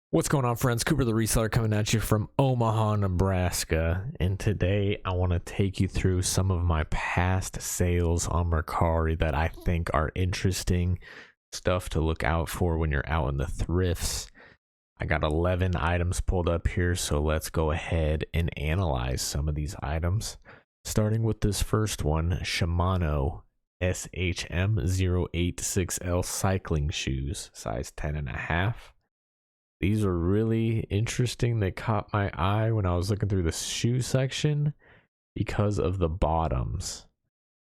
What's going on, friends? Cooper the Reseller coming at you from Omaha, Nebraska. And today I want to take you through some of my past sales on Mercari that I think are interesting stuff to look out for when you're out in the thrifts. I got 11 items pulled up here, so let's go ahead and analyze some of these items. Starting with this first one, Shimano SHM086L cycling shoes, size 10.5. These are really interesting. They caught my eye when I was looking through the shoe section because of the bottoms.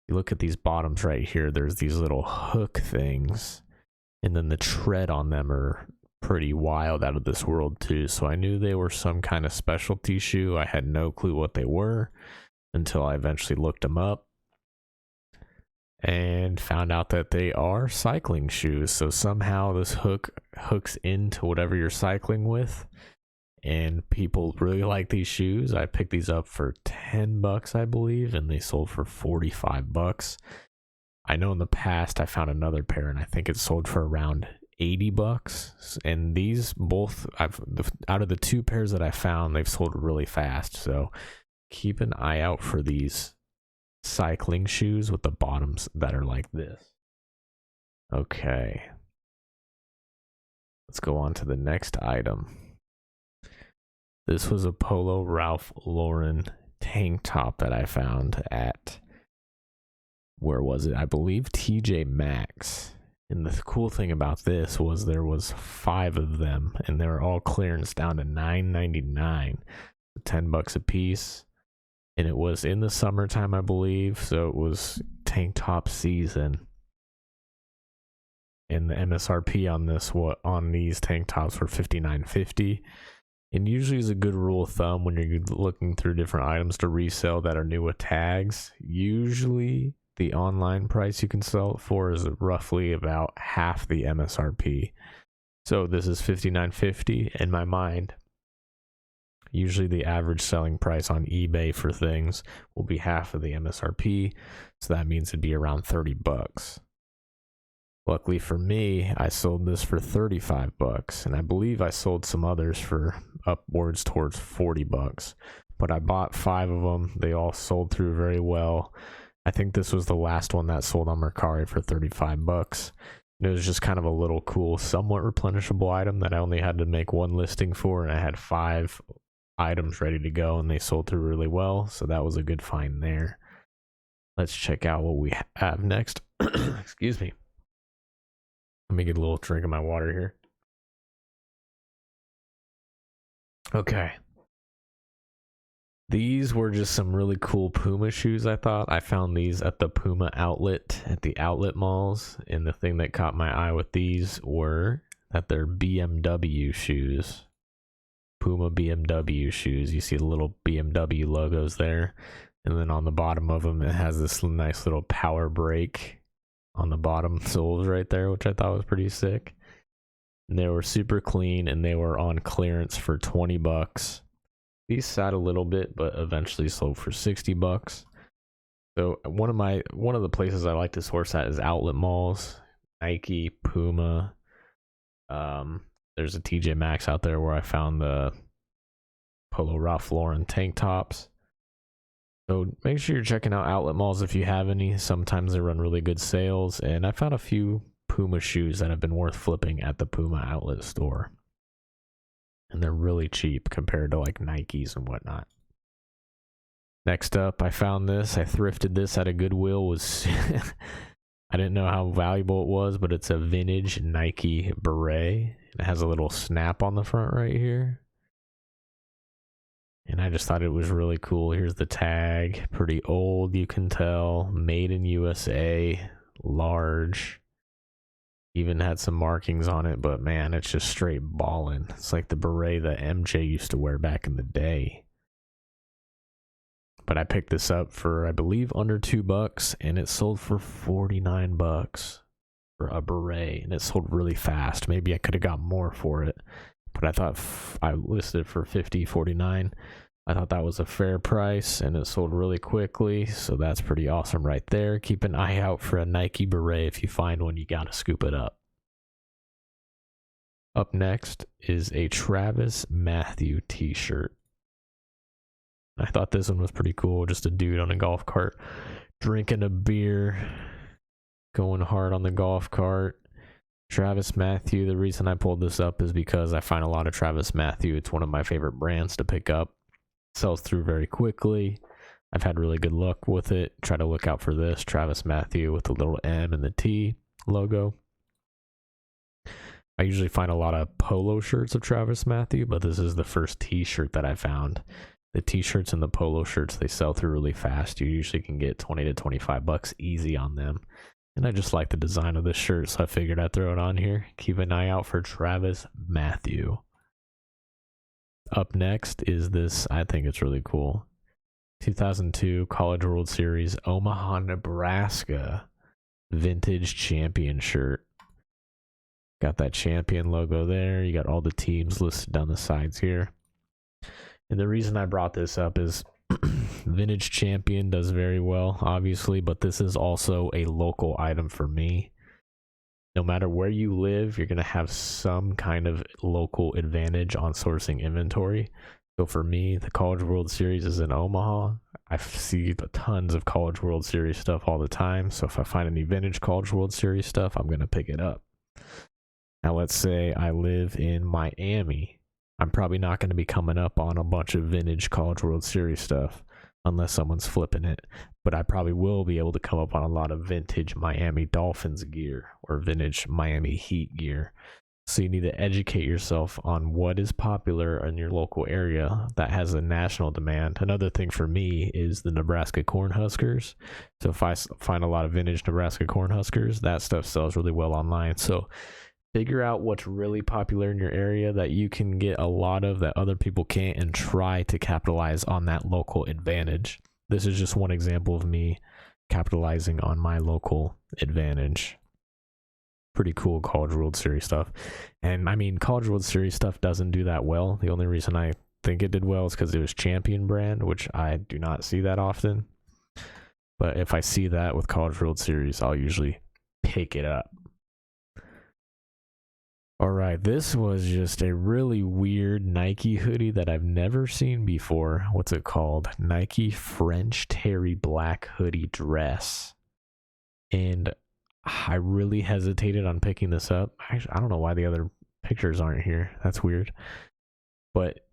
You look at these bottoms right here, there's these little hook things, and then the tread on them are pretty wild, out of this world too. So I knew they were some kind of specialty shoe. I had no clue what they were until I eventually looked them up and found out that they are cycling shoes. So somehow this hooks into whatever you're cycling with, and people really like these shoes. I picked these up for $10, I believe, and they sold for $45. I know in the past I found another pair and I think it sold for around $80, and these both, out of the two pairs that I found, they've sold really fast. So keep an eye out for these cycling shoes with the bottoms that are like this. Okay, let's go on to the next item. This was a Polo Ralph Lauren tank top that I found at, where was it? I believe TJ Maxx. And the cool thing about this was there was 5 of them, and they were all clearance down to $9.99, $10 a piece. And it was in the summertime, I believe, so it was tank top season. And the MSRP on these tank tops were $59.50. And usually is a good rule of thumb when you're looking through different items to resell that are new with tags. Usually the online price you can sell it for is roughly about half the MSRP. So this is $59.50 in my mind. Usually the average selling price on eBay for things will be half of the MSRP, so that means it'd be around $30. Luckily for me, I sold this for $35, and I believe I sold some others for upwards towards $40. But I bought 5 of them. They all sold through very well. I think this was the last one that sold on Mercari for $35. And it was just kind of a little cool, somewhat replenishable item that I only had to make one listing for, and I had 5 items ready to go, and they sold through really well, so that was a good find there. Let's check out what we have next. Excuse me, let me get a little drink of my water here. Okay, these were just some really cool Puma shoes. I found these at the Puma outlet at the outlet malls, and the thing that caught my eye with these were that they're BMW shoes. Puma BMW shoes. You see the little BMW logos there, and then on the bottom of them it has this nice little power brake on the bottom soles right there, which I thought was pretty sick. And they were super clean, and they were on clearance for $20. These sat a little bit, but eventually sold for $60. So one of the places I like to source at is outlet malls. Nike, Puma, there's a TJ Maxx out there where I found the Polo Ralph Lauren tank tops. So make sure you're checking out outlet malls if you have any. Sometimes they run really good sales, and I found a few Puma shoes that have been worth flipping at the Puma outlet store. And they're really cheap compared to like Nikes and whatnot. Next up, I found this. I thrifted this at a Goodwill. I didn't know how valuable it was, but it's a vintage Nike Beret. It has a little snap on the front right here. And I just thought it was really cool. Here's the tag. Pretty old, you can tell. Made in USA. Large. Even had some markings on it, but man, it's just straight ballin'. It's like the beret that MJ used to wear back in the day. But I picked this up for, I believe, under $2, and it sold for $49 for a beret, and it sold really fast. Maybe I could have got more for it, but I thought I listed it for $49. I thought that was a fair price, and it sold really quickly, so that's pretty awesome right there. Keep an eye out for a Nike beret. If you find one, you gotta scoop it up. Up next is a Travis Matthew t-shirt. I thought this one was pretty cool. Just a dude on a golf cart drinking a beer, going hard on the golf cart. Travis Matthew, the reason I pulled this up is because I find a lot of Travis Matthew. It's one of my favorite brands to pick up. Sells through very quickly. I've had really good luck with it. Try to look out for this Travis Matthew with the little M and the T logo. I usually find a lot of polo shirts of Travis Matthew, but this is the first t-shirt that I found. The t-shirts and the polo shirts, they sell through really fast. You usually can get 20 to 25 bucks easy on them. And I just like the design of this shirt, so I figured I'd throw it on here. Keep an eye out for Travis Matthew. Up next is this, I think it's really cool. 2002 College World Series Omaha, Nebraska vintage champion shirt. Got that champion logo there. You got all the teams listed down the sides here. And the reason I brought this up is vintage champion does very well, obviously, but this is also a local item for me. No matter where you live, you're going to have some kind of local advantage on sourcing inventory. So for me, the College World Series is in Omaha. I see tons of College World Series stuff all the time. So if I find any vintage College World Series stuff, I'm going to pick it up. Now, let's say I live in Miami. I'm probably not going to be coming up on a bunch of vintage College World Series stuff unless someone's flipping it. But I probably will be able to come up on a lot of vintage Miami Dolphins gear or vintage Miami Heat gear. So you need to educate yourself on what is popular in your local area that has a national demand. Another thing for me is the Nebraska Cornhuskers. So if I find a lot of vintage Nebraska Cornhuskers, that stuff sells really well online. So figure out what's really popular in your area that you can get a lot of that other people can't, and try to capitalize on that local advantage. This is just one example of me capitalizing on my local advantage. Pretty cool College World Series stuff. And I mean, College World Series stuff doesn't do that well. The only reason I think it did well is because it was champion brand, which I do not see that often. But if I see that with College World Series, I'll usually pick it up. All right, this was just a really weird Nike hoodie that I've never seen before. What's it called? Nike French Terry black hoodie dress. And I really hesitated on picking this up. I don't know why the other pictures aren't here. That's weird. But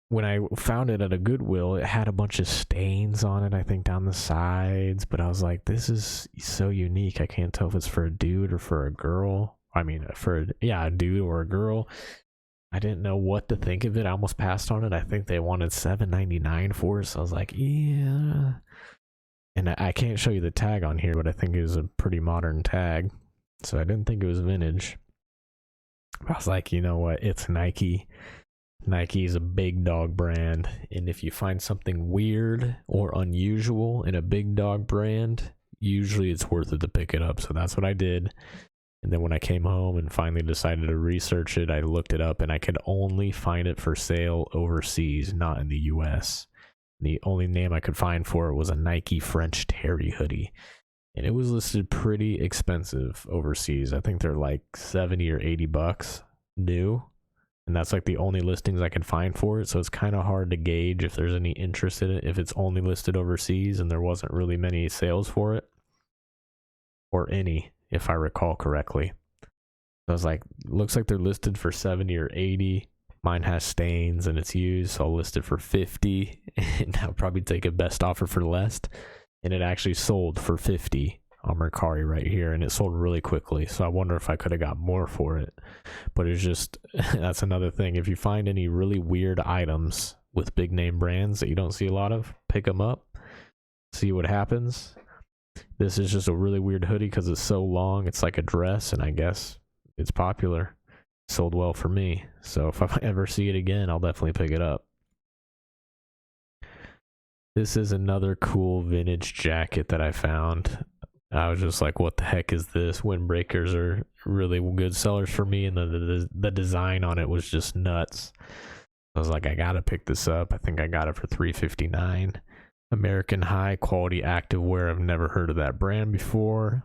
when I found it at a Goodwill, it had a bunch of stains on it, I think, down the sides. But I was like, this is so unique. I can't tell if it's for a dude or for a girl. I mean, for a dude or a girl. I didn't know what to think of it. I almost passed on it. I think they wanted $7.99 for it. So I was like, yeah. And I can't show you the tag on here, but I think it was a pretty modern tag. So I didn't think it was vintage. I was like, you know what? It's Nike. Nike is a big dog brand. And if you find something weird or unusual in a big dog brand, usually it's worth it to pick it up. So that's what I did. And then when I came home and finally decided to research it, I looked it up and I could only find it for sale overseas, not in the US. The only name I could find for it was a Nike French Terry hoodie. And it was listed pretty expensive overseas. I think they're like 70 or 80 bucks new. And that's like the only listings I could find for it. So it's kind of hard to gauge if there's any interest in it if it's only listed overseas and there wasn't really many sales for it. Or any, if I recall correctly. So I was like, looks like they're listed for 70 or 80. Mine has stains and it's used, so I'll list it for 50, and I'll probably take a best offer for less. And it actually sold for 50 on Mercari right here, and it sold really quickly. So I wonder if I could have got more for it. But it's just, that's another thing. If you find any really weird items with big name brands that you don't see a lot of, pick them up, see what happens. This is just a really weird hoodie because it's so long. It's like a dress, and I guess it's popular. Sold well for me. So if I ever see it again, I'll definitely pick it up. This is another cool vintage jacket that I found. I was just like, what the heck is this? Windbreakers are really good sellers for me, and the design on it was just nuts. I was like, I gotta pick this up. I think I got it for $3.59. American high quality activewear. I've never heard of that brand before.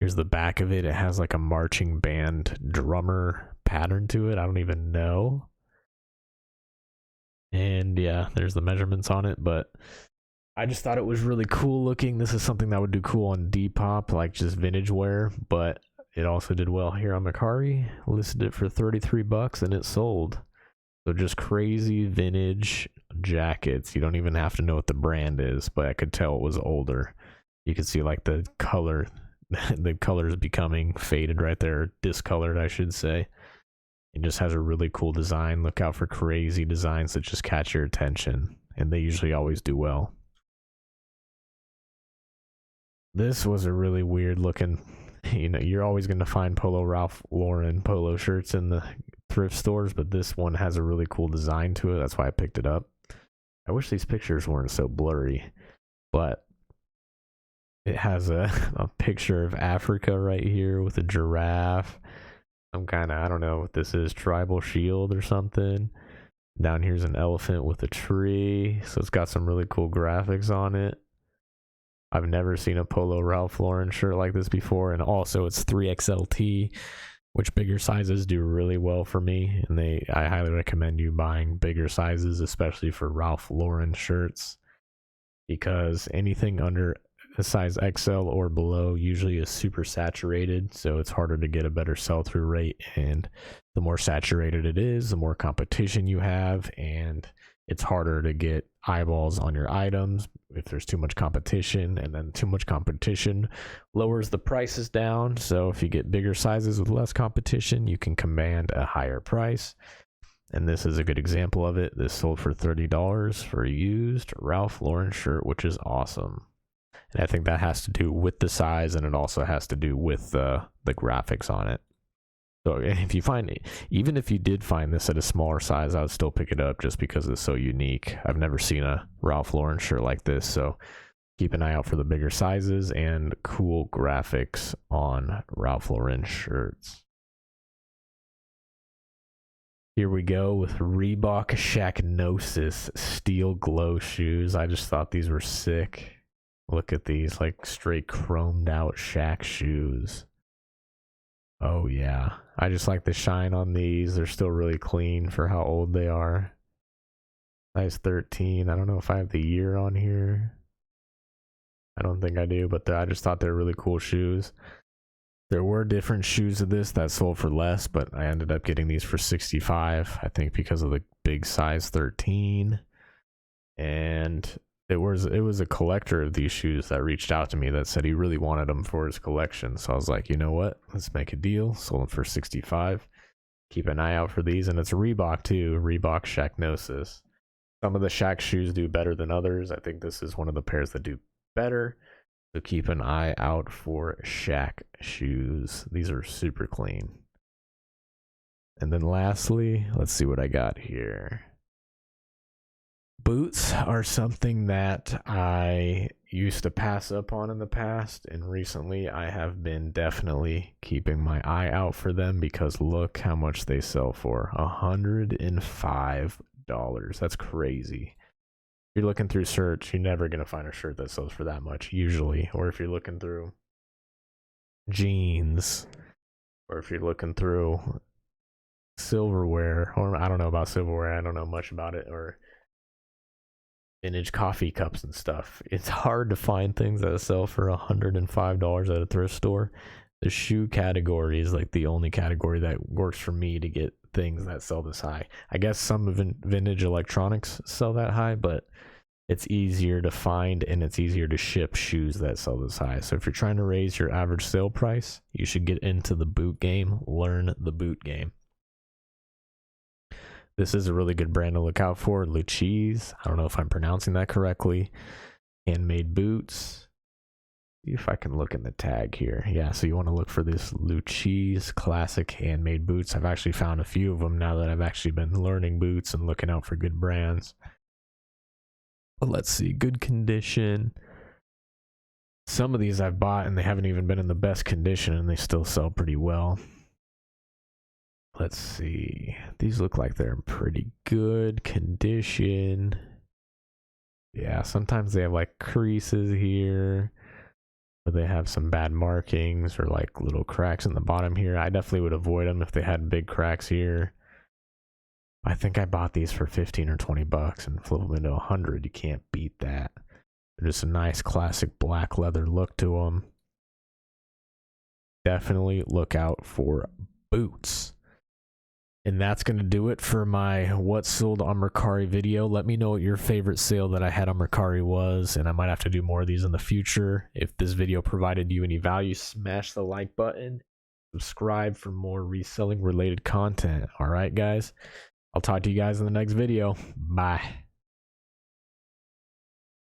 Here's the back of it. It has like a marching band drummer pattern to it. I don't even know. And yeah, there's the measurements on it, but I just thought it was really cool looking. This is something that would do cool on Depop, like just vintage wear, but it also did well here on Mercari. Listed it for 33 bucks and it sold. So just crazy vintage jackets. You don't even have to know what the brand is, but I could tell it was older. You could see like the color, the color is becoming faded right there, discolored, I should say. It just has a really cool design. Look out for crazy designs that just catch your attention, and they usually always do well. This was a really weird looking, you know, you're always going to find Polo Ralph Lauren polo shirts in the thrift stores, but this one has a really cool design to it. That's why I picked it up. I wish these pictures weren't so blurry, but it has a picture of Africa right here with a giraffe. Some kind of, I don't know what this is, tribal shield or something. Down here's an elephant with a tree. So it's got some really cool graphics on it. I've never seen a Polo Ralph Lauren shirt like this before, and also it's 3XLT, which bigger sizes do really well for me, and I highly recommend you buying bigger sizes, especially for Ralph Lauren shirts, because anything under a size XL or below usually is super saturated, so it's harder to get a better sell-through rate, and the more saturated it is, the more competition you have, and it's harder to get eyeballs on your items if there's too much competition, and then too much competition lowers the prices down. So if you get bigger sizes with less competition, you can command a higher price. And this is a good example of it. This sold for $30 for a used Ralph Lauren shirt, which is awesome. And I think that has to do with the size, and it also has to do with the graphics on it. So if you find it, even if you did find this at a smaller size, I would still pick it up just because it's so unique. I've never seen a Ralph Lauren shirt like this, so keep an eye out for the bigger sizes and cool graphics on Ralph Lauren shirts. Here we go with Reebok Shacknosis Steel Glow shoes. I just thought these were sick. Look at these, like straight chromed out Shaq shoes. Oh yeah, I just like the shine on these. They're still really clean for how old they are. Size 13. I don't know if I have the year on here. I don't think I do, but I just thought they were really cool shoes. There were different shoes of this that sold for less, but I ended up getting these for $65, I think because of the big size 13. And it was a collector of these shoes that reached out to me that said he really wanted them for his collection. So I was like, you know what? Let's make a deal. Sold them for $65. Keep an eye out for these. And it's Reebok too. Reebok Shacknosis. Some of the Shaq shoes do better than others. I think this is one of the pairs that do better. So keep an eye out for Shaq shoes. These are super clean. And then lastly, let's see what I got here. Boots are something that I used to pass up on in the past, and recently I have been definitely keeping my eye out for them because look how much they sell for. $105. That's crazy. If you're looking through search, you're never going to find a shirt that sells for that much usually. Or if you're looking through jeans, or if you're looking through silverware, or I don't know about silverware, I don't know much about it, or vintage coffee cups and stuff. It's hard to find things that sell for $105 at a thrift store. The shoe category is like the only category that works for me to get things that sell this high. I guess some vintage electronics sell that high, but it's easier to find and it's easier to ship shoes that sell this high. So if you're trying to raise your average sale price, you should get into the boot game, learn the boot game. This is a really good brand to look out for. Luchis. I don't know if I'm pronouncing that correctly. Handmade boots. See if I can look in the tag here. Yeah, so you want to look for this Luchis classic handmade boots. I've actually found a few of them now that I've actually been learning boots and looking out for good brands. But let's see. Good condition. Some of these I've bought and they haven't even been in the best condition and they still sell pretty well. Let's see. These look like they're in pretty good condition. Yeah, sometimes they have like creases here, where they have some bad markings or like little cracks in the bottom here. I definitely would avoid them if they had big cracks here. I think I bought these for 15 or 20 bucks and flip them into 100. You can't beat that. They're just a nice classic black leather look to them. Definitely look out for boots. And that's going to do it for my what sold on Mercari video. Let me know what your favorite sale that I had on Mercari was, and I might have to do more of these in the future. If this video provided you any value, smash the like button. Subscribe for more reselling related content. All right, guys. I'll talk to you guys in the next video. Bye.